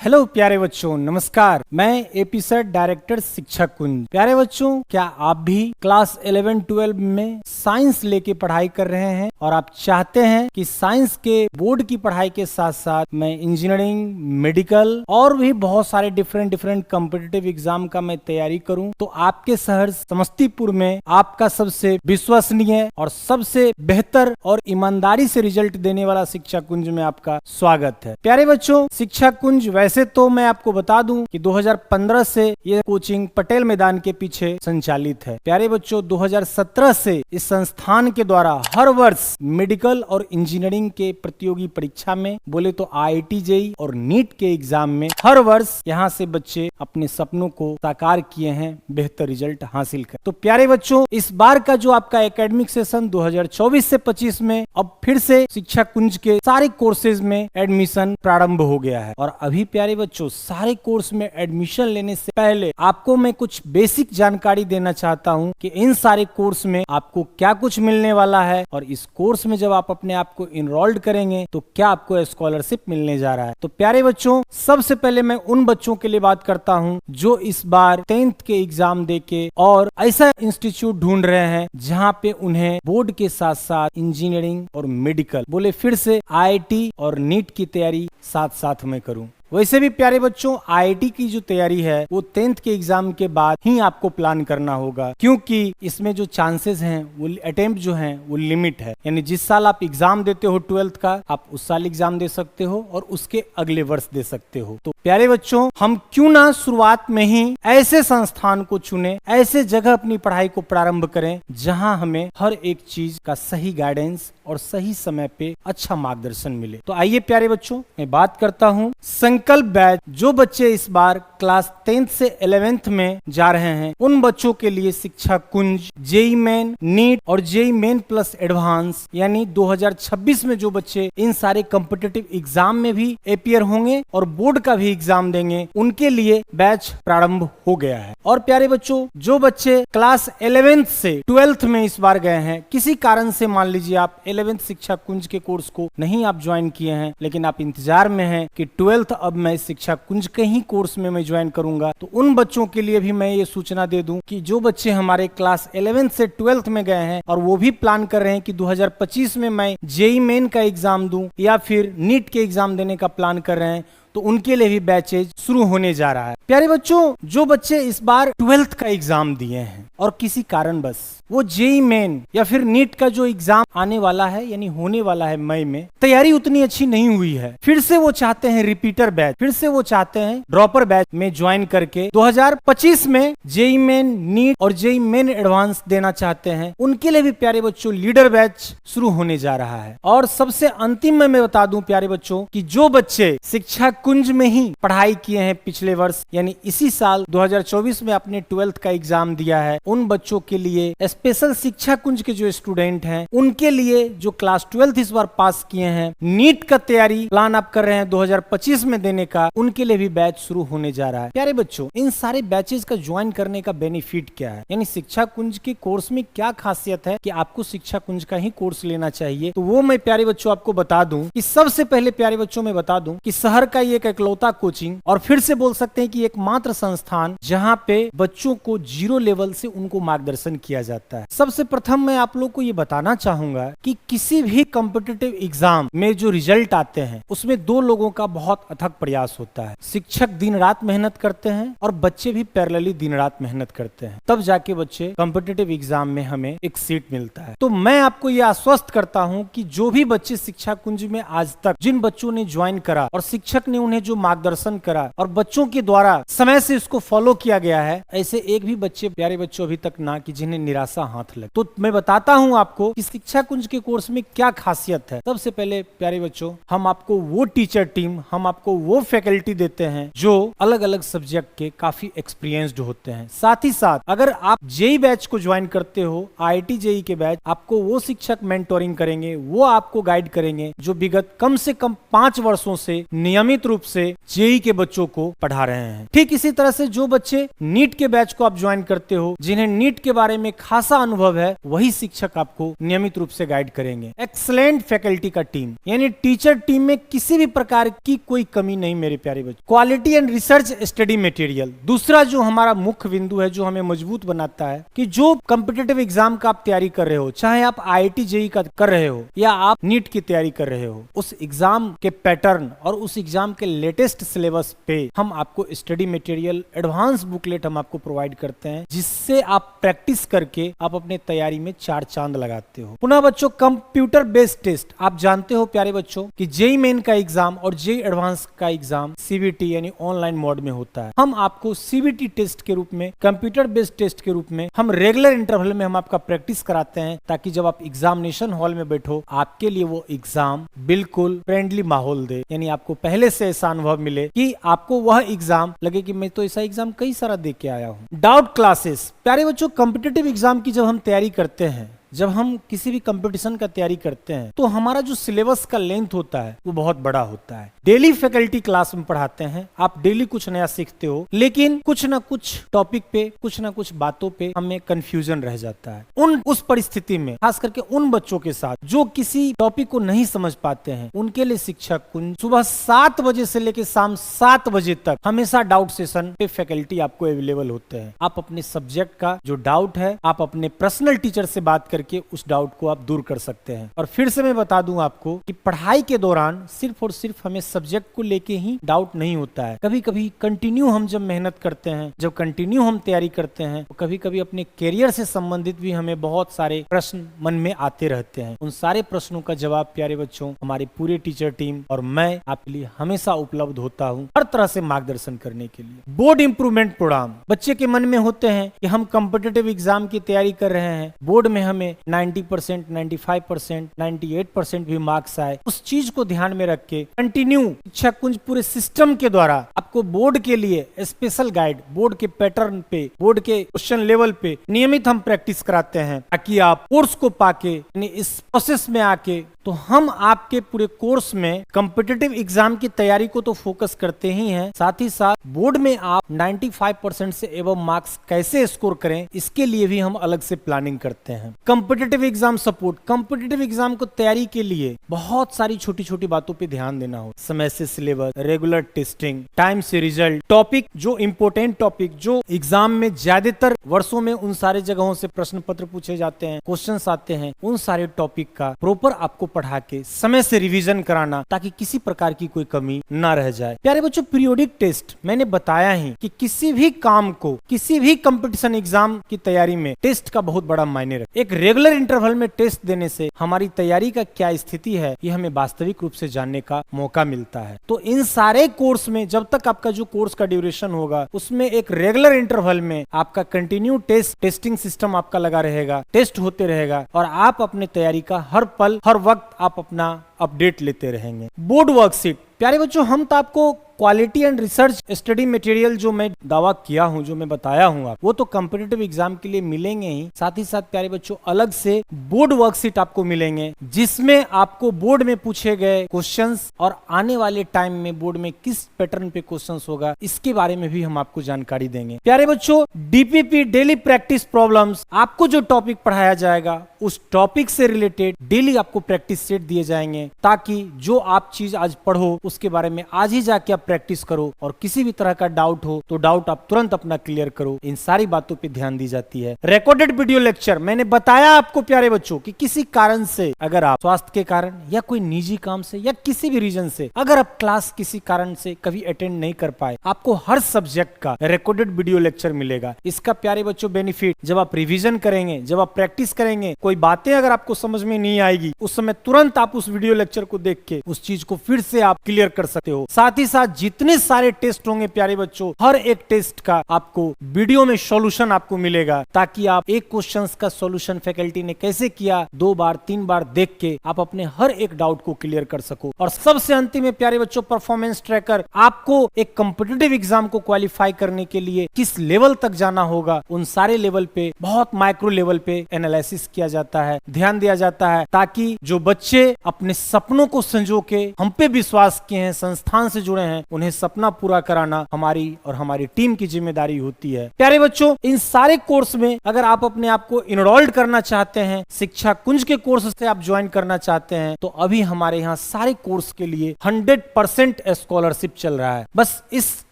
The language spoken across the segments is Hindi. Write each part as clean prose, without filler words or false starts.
हेलो प्यारे बच्चों, नमस्कार। मैं एपी सर, डायरेक्टर शिक्षा कुंज। प्यारे बच्चों, क्या आप भी क्लास 11-12 में साइंस लेके पढ़ाई कर रहे हैं और आप चाहते हैं कि साइंस के बोर्ड की पढ़ाई के साथ साथ मैं इंजीनियरिंग, मेडिकल और भी बहुत सारे डिफरेंट कॉम्पिटिटिव एग्जाम का मैं तैयारी करूं, तो आपके शहर समस्तीपुर में आपका सबसे विश्वसनीय और सबसे बेहतर और ईमानदारी से रिजल्ट देने वाला शिक्षा कुंज में आपका स्वागत है। प्यारे बच्चों, शिक्षा कुंज वैसे तो मैं आपको बता दूं कि 2015 से ये कोचिंग पटेल मैदान के पीछे संचालित है। प्यारे बच्चों, 2017 से इस संस्थान के द्वारा हर वर्ष मेडिकल और इंजीनियरिंग के प्रतियोगी परीक्षा में, बोले तो IIT JEE और नीट के एग्जाम में हर वर्ष यहाँ से बच्चे अपने सपनों को साकार किए हैं, बेहतर रिजल्ट हासिल कर। तो प्यारे बच्चों, इस बार का जो आपका एकेडमिक सेशन 2024 से 25 में अब फिर से शिक्षा कुंज के सारे कोर्सेज में एडमिशन प्रारंभ हो गया है। और अभी प्यारे बच्चों, सारे कोर्स में एडमिशन लेने से पहले आपको मैं कुछ बेसिक जानकारी देना चाहता हूं कि इन सारे कोर्स में आपको क्या कुछ मिलने वाला है और इस कोर्स में जब आप अपने आप को इनरोल्ड करेंगे तो क्या आपको स्कॉलरशिप मिलने जा रहा है। तो प्यारे बच्चों, सबसे पहले मैं उन बच्चों के लिए बात करता हूं जो इस बार 10th के एग्जाम देके और ऐसा इंस्टीट्यूट ढूंढ रहे हैं जहां पे उन्हें बोर्ड के साथ साथ इंजीनियरिंग और मेडिकल, बोले फिर से IIT और नीट की तैयारी साथ साथ में करूं। वैसे भी प्यारे बच्चों, IIT की जो तैयारी है वो 10th के एग्जाम के बाद ही आपको प्लान करना होगा, क्योंकि इसमें जो चांसेस हैं वो अटेम्प्ट जो हैं वो लिमिट है। यानी जिस साल आप एग्जाम देते हो 12th का, आप उस साल एग्जाम दे सकते हो और उसके अगले वर्ष दे सकते हो। तो प्यारे बच्चों, हम क्यों ना शुरुआत में ही ऐसे संस्थान को चुने, ऐसे जगह अपनी पढ़ाई को प्रारंभ करें जहां हमें हर एक चीज का सही गाइडेंस और सही समय पे अच्छा मार्गदर्शन मिले। तो आइए प्यारे बच्चों, मैं बात करता हूँ संकल्प बैच। जो बच्चे इस बार क्लास 10th से 11th में जा रहे हैं, उन बच्चों के लिए शिक्षा कुंज JEE मेन, नीट और JEE मेन प्लस एडवांस, यानी 2026 में जो बच्चे इन सारे कॉम्पिटिटिव एग्जाम में भी अपीयर होंगे और बोर्ड का भी एग्जाम देंगे, उनके लिए बैच प्रारंभ हो गया है। और प्यारे बच्चों, जो बच्चे क्लास 11th से 12th में इस बार गए हैं, किसी कारण से मान लीजिए आप 11th शिक्षा कुंज के कोर्स को नहीं आप ज्वाइन किए हैं, लेकिन आप इंतजार में हैं कि 12th अब मैं शिक्षा कुंज के ही कोर्स में मैं ज्वाइन करूंगा, तो उन बच्चों के लिए भी मैं ये सूचना दे दूं कि जो बच्चे हमारे क्लास 11th से 12th में गए हैं और वो भी प्लान कर रहे हैं कि 2025 में मैं JEE मेन का एग्जाम दूं या फिर नीट के एग्जाम देने का प्लान कर रहे हैं, तो उनके लिए भी बैचेज शुरू होने जा रहा है। प्यारे बच्चों, जो बच्चे इस बार 12th का एग्जाम दिए हैं और किसी कारणवश वो JEE मेन या फिर नीट का जो एग्जाम आने वाला है, यानी होने वाला है मई में, तैयारी उतनी अच्छी नहीं हुई है, फिर से वो चाहते हैं रिपीटर बैच, फिर से वो चाहते हैं ड्रॉपर बैच में ज्वाइन करके 2025 में JEE मेन, नीट और JEE मेन एडवांस देना चाहते हैं, उनके लिए भी प्यारे बच्चों लीडर बैच शुरू होने जा रहा है। और सबसे अंतिम में मैं बता दूं प्यारे बच्चों कि जो बच्चे शिक्षा कुंज में ही पढ़ाई किए हैं पिछले वर्ष, यानी इसी साल 2024 में अपने 12th का एग्जाम दिया है, उन बच्चों के लिए स्पेशल शिक्षा कुंज के जो स्टूडेंट हैं, उनके लिए जो क्लास 12th इस बार पास किए हैं, नीट का तैयारी प्लान आप कर रहे हैं 2025 में देने का, उनके लिए भी बैच शुरू होने जा रहा है। प्यारे बच्चों, इन सारे बैचेस का ज्वाइन करने का बेनिफिट क्या है, यानी शिक्षा कुंज के कोर्स में क्या खासियत है कि आपको शिक्षा कुंज का ही कोर्स लेना चाहिए, तो वो मैं प्यारे बच्चों आपको बता दूं कि सबसे पहले प्यारे बच्चों में बता दूं कि शहर का एक इकलौता कोचिंग और फिर से बोल सकते हैं कि एकमात्र संस्थान जहां पे बच्चों को 0 लेवल से उनको मार्गदर्शन किया जाता है। सबसे प्रथम मैं आप लोग को ये बताना चाहूंगा कि किसी भी कॉम्पिटिटिव एग्जाम में जो रिजल्ट आते हैं उसमें 2 लोगों का बहुत अथक प्रयास होता है। शिक्षक दिन रात मेहनत करते हैं और बच्चे भी पैरेलली दिन रात मेहनत करते हैं, तब जाके बच्चे कॉम्पिटिटिव एग्जाम में हमें एक सीट मिलता है। तो मैं आपको ये आश्वस्त करता हूँ कि जो भी बच्चे शिक्षा कुंज में आज तक जिन बच्चों ने ज्वाइन करा और शिक्षक ने उन्हें जो मार्गदर्शन करा और बच्चों के द्वारा समय से इसको फॉलो किया गया है, ऐसे एक भी बच्चे प्यारे बच्चों अभी तक ना कि जिन्हें निराशा हाथ लगे। तो मैं बताता हूं आपको कि शिक्षा कुंज के कोर्स में क्या खासियत है। सबसे पहले प्यारे बच्चों, हम आपको वो टीचर टीम, हम आपको वो फैकल्टी देते हैं जो अलग अलग सब्जेक्ट के काफी एक्सपीरियंस्ड होते हैं। साथ ही साथ अगर आप JEE बैच को ज्वाइन करते हो, IIT JEE के बैच, आपको वो शिक्षक मेंटोरिंग करेंगे, वो आपको गाइड करेंगे जो विगत कम से कम 5 वर्षों से नियमित रूप से जेई के बच्चों को पढ़ा रहे हैं। ठीक इसी तरह से जो बच्चे नीट के बैच को आप ज्वाइन करते हो, जिन्हें नीट के बारे में खासा अनुभव है, वही शिक्षक आपको नियमित रूप से गाइड करेंगे। एक्सलेंट फैकल्टी का टीम, यानी टीचर टीम में किसी भी प्रकार की कोई कमी नहीं मेरे प्यारे बच्चों। Quality and research study material, दूसरा जो हमारा मुख्य बिंदु है, जो हमें मजबूत बनाता है कि जो कॉम्पिटिटिव एग्जाम का आप तैयारी कर रहे हो, चाहे आप आईआईटी जेई का कर रहे हो या आप नीट की तैयारी कर रहे हो, उस एग्जाम के पैटर्न और उस एग्जाम के लेटेस्ट सिलेबस पे हम आपको स्टडी मटेरियल, एडवांस बुकलेट हम आपको प्रोवाइड करते हैं, जिससे आप प्रैक्टिस करके आप अपने तैयारी में चार चांद लगाते हो। पुनः बच्चों, कंप्यूटर बेस्ड टेस्ट, आप जानते हो प्यारे बच्चों कि जेई मेन का एग्जाम और जेई एडवांस का एग्जाम सीबीटी यानी ऑनलाइन मोड में होता है। हम आपको सीबीटी टेस्ट के रूप में, कंप्यूटर बेस्ड टेस्ट के रूप में हम रेगुलर इंटरवल में हम आपका प्रैक्टिस कराते हैं, ताकि जब आप एग्जामिनेशन हॉल में बैठो, आपके लिए वो एग्जाम बिल्कुल फ्रेंडली माहौल दे, यानी आपको पहले से ऐसा अनुभव मिले कि आपको वह एग्जाम लगे कि मैं तो ऐसा एग्जाम कई सारा दे के आया हूँ। डाउट क्लासेस, प्यारे बच्चों, कॉम्पिटिटिव एग्जाम की जब हम तैयारी करते हैं, जब हम किसी भी कंपटीशन का तैयारी करते हैं, तो हमारा जो सिलेबस का लेंथ होता है वो बहुत बड़ा होता है। डेली फैकल्टी क्लास में पढ़ाते हैं, आप डेली कुछ नया सीखते हो, लेकिन कुछ ना कुछ टॉपिक पे, कुछ ना कुछ बातों पे हमें कंफ्यूजन रह जाता है। उस परिस्थिति में खास करके उन बच्चों के साथ जो किसी टॉपिक को नहीं समझ पाते हैं, उनके लिए शिक्षक कुंज सुबह 7 बजे से लेकर शाम 7 बजे तक हमेशा डाउट सेशन पे फैकल्टी आपको अवेलेबल होते हैं। आप अपने सब्जेक्ट का जो डाउट है, आप अपने पर्सनल टीचर से बात करके उस डाउट को आप दूर कर सकते हैं। और फिर से मैं बता दूं आपको कि पढ़ाई के दौरान सिर्फ और सिर्फ हमें सब्जेक्ट को लेके ही डाउट नहीं होता है। कभी कभी कंटिन्यू हम जब मेहनत करते हैं, जब कंटिन्यू हम तैयारी करते हैं, तो कभी कभी अपने करियर से संबंधित भी हमें बहुत सारे प्रश्न मन में आते रहते हैं। उन सारे प्रश्नों का जवाब प्यारे बच्चों, हमारी पूरी टीचर टीम और मैं आपके लिए हमेशा उपलब्ध होता हूँ, हर तरह से मार्गदर्शन करने के लिए। बोर्ड इंप्रूवमेंट प्रोग्राम, बच्चे के मन में होते हैं कि हम कॉम्पिटिटिव एग्जाम की तैयारी कर रहे हैं, बोर्ड में हमें 90%, 95%, 98% भी मार्क्स आए। उस चीज को ध्यान में रख के कंटिन्यू शिक्षा कुंज पूरे सिस्टम के द्वारा आपको बोर्ड के लिए स्पेशल गाइड, बोर्ड के पैटर्न पे, बोर्ड के क्वेश्चन लेवल पे नियमित हम प्रैक्टिस कराते हैं, ताकि आप कोर्स को पाके यानी इस प्रोसेस में आके, तो हम आपके पूरे कोर्स में कॉम्पिटिटिव एग्जाम की तैयारी को तो फोकस करते ही हैं, साथ ही साथ बोर्ड में आप 95% से एबव मार्क्स कैसे स्कोर करें, इसके लिए भी हम अलग से प्लानिंग करते हैं। Competitive exam support, competitive exam को तैयारी के लिए बहुत सारी छोटी छोटी बातों पे ध्यान देना हो, समय से सिलेबस, रेगुलर टेस्टिंग, टाइम से रिजल्ट, टॉपिक जो इम्पोर्टेंट टॉपिक जो एग्जाम में ज्यादातर वर्षों में उन सारे जगहों से प्रश्न पत्र पूछे जाते हैं, क्वेश्चंस आते हैं, उन सारे टॉपिक का प्रॉपर आपको पढ़ा के समय से रिवीजन कराना, ताकि किसी प्रकार की कोई कमी ना रह जाए। प्यारे बच्चों, पीरियोडिक टेस्ट, मैंने बताया ही कि किसी भी काम को, किसी भी कंपटीशन एग्जाम की तैयारी में टेस्ट का बहुत बड़ा मायने रखता है। एक रेगुलर इंटरवल में टेस्ट देने से हमारी तैयारी का क्या स्थिति है, ये हमें वास्तविक रूप से जानने का मौका मिलता है। तो इन सारे कोर्स में, जब तक आपका जो कोर्स का ड्यूरेशन होगा, उसमें एक रेगुलर इंटरवल में आपका कंटिन्यू टेस्टिंग सिस्टम आपका लगा रहेगा, टेस्ट होते रहेगा, और आप अपने तैयारी का हर पल, हर वक्त आप अपना अपडेट लेते रहेंगे। बोर्ड वर्कशीट, प्यारे बच्चों, हम तो आपको quality and research study material जो मैं दावा किया हूं, जो मैं बताया हूं, वो तो कॉम्पिटिटिव एग्जाम के लिए मिलेंगे ही, साथ ही साथ प्यारे बच्चों अलग से बोर्ड वर्कशीट आपको मिलेंगे, जिसमें आपको बोर्ड में पूछे गए क्वेश्चंस और आने वाले टाइम में बोर्ड में किस पैटर्न पे क्वेश्चंस होगा, इसके बारे में भी हम आपको जानकारी देंगे। प्यारे बच्चों, डीपीपी डेली प्रैक्टिस प्रॉब्लम्स, आपको जो टॉपिक पढ़ाया जाएगा उस टॉपिक से रिलेटेड डेली आपको प्रैक्टिस सेट दिए जाएंगे, ताकि जो आप चीज आज पढ़ो उसके बारे में आज ही जाके आप प्रैक्टिस करो, और किसी भी तरह का डाउट हो तो डाउट आप तुरंत अपना क्लियर करो। इन सारी बातों पे ध्यान दी जाती है। रिकॉर्डेड वीडियो लेक्चर, मैंने बताया आपको प्यारे बच्चों कि किसी कारण से, अगर आप स्वास्थ्य के कारण या कोई निजी काम से या किसी भी रीजन से अगर आप क्लास किसी कारण से कभी अटेंड नहीं कर पाए, आपको हर सब्जेक्ट का रिकॉर्डेड वीडियो लेक्चर मिलेगा। इसका प्यारे बच्चों बेनिफिट, जब आप रिविजन करेंगे, जब आप प्रैक्टिस करेंगे, कोई बातें अगर आपको समझ में नहीं आएगी, उस समय तुरंत आप उस वीडियो लेक्चर को देख के उस चीज को फिर से आप क्लियर कर सकते हो। साथ ही साथ जितने सारे टेस्ट होंगे प्यारे बच्चों, हर एक टेस्ट का आपको वीडियो में सॉल्यूशन आपको मिलेगा, ताकि आप एक क्वेश्चंस का सॉल्यूशन फैकल्टी ने कैसे किया 2 बार 3 बार देख के आप अपने हर एक डाउट को क्लियर कर सको। और सबसे अंतिम में प्यारे बच्चों परफॉर्मेंस ट्रैकर, आपको एक कॉम्पिटिटिव एग्जाम को क्वालिफाई करने के लिए किस लेवल तक जाना होगा, उन सारे लेवल पे, बहुत माइक्रो लेवल पे एनालिसिस किया जाता है, ध्यान दिया जाता है, ताकि जो बच्चे अपने सपनों को संजो के हम पे विश्वास किए हैं, संस्थान से जुड़े हैं, उन्हें सपना पूरा कराना हमारी और हमारी टीम की जिम्मेदारी होती है। प्यारे बच्चों, इन सारे कोर्स में अगर आप अपने आप को इनरोल्ड करना चाहते हैं, शिक्षा कुंज के कोर्स से आप ज्वाइन करना चाहते हैं, तो अभी हमारे यहाँ सारे कोर्स के लिए 100% स्कॉलरशिप चल रहा है। बस इस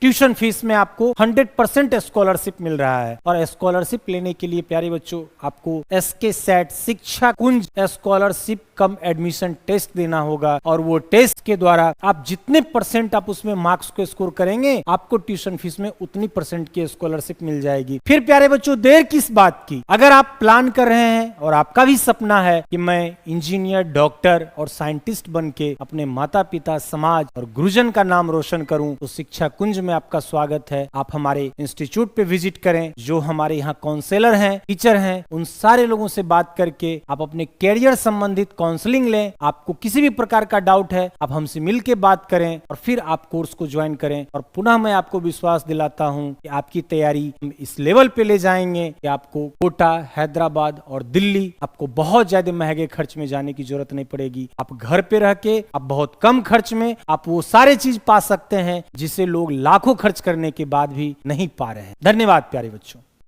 ट्यूशन फीस में आपको 100% स्कॉलरशिप मिल रहा है। और स्कॉलरशिप लेने के लिए प्यारे बच्चों आपको SK SAT शिक्षा कुंज स्कॉलरशिप कम एडमिशन टेस्ट देना होगा, और वो टेस्ट के द्वारा आप जितने परसेंट आप उसमें मार्क्स को स्कोर करेंगे, आपको ट्यूशन फीस में उतनी परसेंट की स्कॉलरशिप मिल जाएगी। फिर प्यारे बच्चों, देर किस बात की? अगर आप प्लान कर रहे हैं और आपका भी सपना है कि मैं इंजीनियर, डॉक्टर और साइंटिस्ट बन के अपने माता पिता, समाज और गुरुजन का नाम रोशन करूं, तो शिक्षा कुंज में आपका स्वागत है। आप हमारे इंस्टीट्यूट पे विजिट करें। जो हमारे यहाँ काउंसलर हैं, टीचर हैं, उन सारे लोगों से बात करके आप अपने कैरियर संबंधित काउंसलिंग लें। आपको किसी भी प्रकार का डाउट है, आप हमसे मिलकर बात करें और फिर आप कोर्स को ज्वाइन करें। और पुनः मैं आपको विश्वास दिलाता हूं कि आपकी तैयारी हम इस लेवल पे ले जाएंगे कि आपको कोटा, हैदराबाद और दिल्ली आपको बहुत ज्यादा महंगे खर्च में जाने की जरूरत नहीं पड़ेगी। आप घर पे रह के आप बहुत कम खर्च में आप वो सारे चीज पा सकते हैं जिसे लोग लाखों खर्च करने के बाद भी नहीं पा रहे हैं। धन्यवाद प्यारे बच्चों।